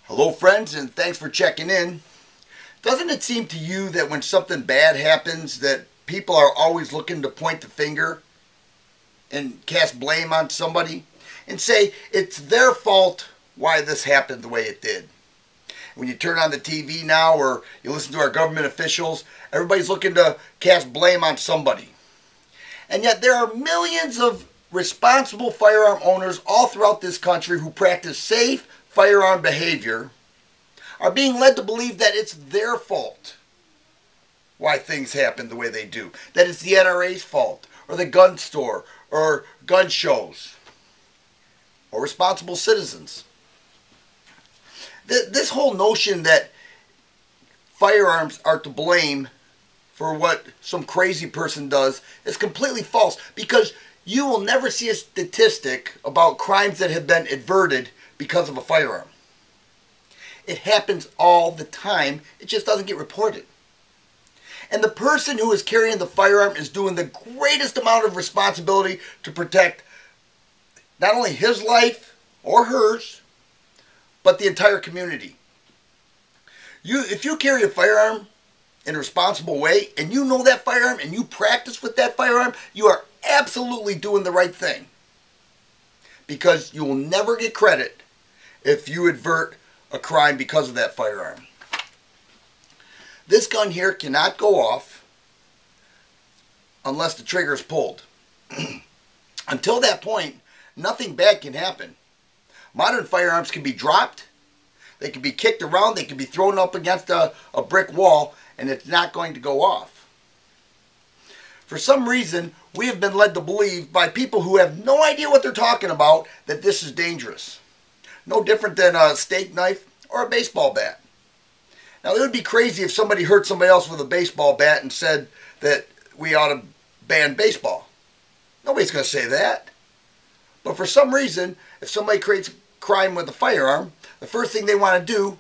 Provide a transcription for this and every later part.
Hello friends, and thanks for checking in. Doesn't it seem to you that when something bad happens that people are always looking to point the finger and cast blame on somebody and say it's their fault why this happened the way it did? When you turn on the TV now or you listen to our government officials, everybody's looking to cast blame on somebody. And yet there are millions of responsible firearm owners all throughout this country who practice safe firearm behavior are being led to believe that it's their fault why things happen the way they do. That it's the NRA's fault, or the gun store, or gun shows, or responsible citizens. This whole notion that firearms are to blame for what some crazy person does is completely false, because you will never see a statistic about crimes that have been averted because of a firearm. It happens all the time. It just doesn't get reported. And the person who is carrying the firearm is doing the greatest amount of responsibility to protect not only his life or hers, but the entire community. If you carry a firearm in a responsible way, and you know that firearm, and you practice with that firearm, you are absolutely doing the right thing. Because you will never get credit if you avert a crime because of that firearm. This gun here cannot go off unless the trigger is pulled. Until that point, nothing bad can happen. Modern firearms can be dropped, they can be kicked around, they can be thrown up against a brick wall, and it's not going to go off. For some reason, we have been led to believe by people who have no idea what they're talking about that this is dangerous. No different than a steak knife or a baseball bat. Now, it would be crazy if somebody hurt somebody else with a baseball bat and said that we ought to ban baseball. Nobody's going to say that. But for some reason, if somebody creates crime with a firearm, the first thing they want to do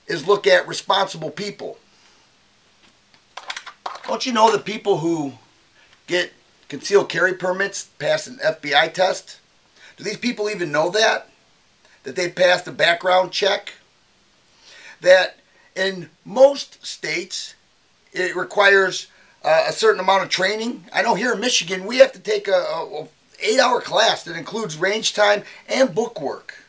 is look at responsible people. Don't you know that people who get concealed carry permits pass an FBI test? Do these people even know that? That they passed a background check? That in most states it requires a certain amount of training. I know here in Michigan we have to take a 8-hour class that includes range time and book work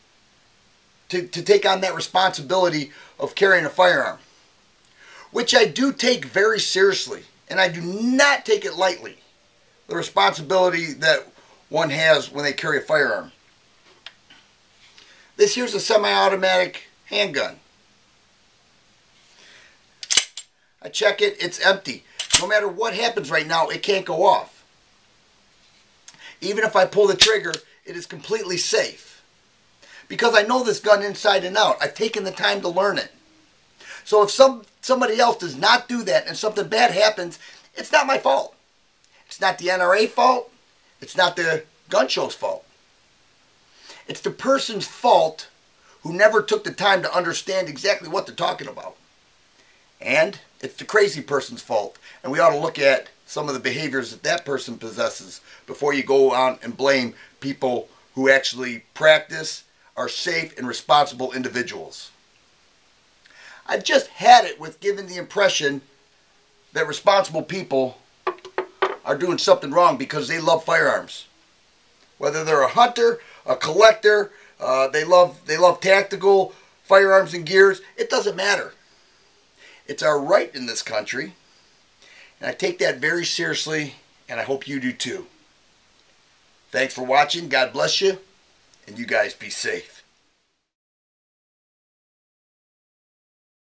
to take on that responsibility of carrying a firearm, which I do take very seriously, and I do not take it lightly, the responsibility that one has when they carry a firearm. This here's a semi-automatic handgun. I check it, it's empty. No matter what happens right now, it can't go off. Even if I pull the trigger, it is completely safe. Because I know this gun inside and out. I've taken the time to learn it. So if somebody else does not do that and something bad happens, it's not my fault. It's not the NRA fault. It's not the gun show's fault. It's the person's fault who never took the time to understand exactly what they're talking about. And it's the crazy person's fault. And we ought to look at some of the behaviors that that person possesses before you go on and blame people who actually practice, are safe, and responsible individuals. I've just had it with giving the impression that responsible people are doing something wrong because they love firearms. Whether they're a hunter, a collector, they love tactical firearms and gears, it doesn't matter. It's our right in this country, and I take that very seriously, and I hope you do too. Thanks for watching. God bless you, and you guys be safe.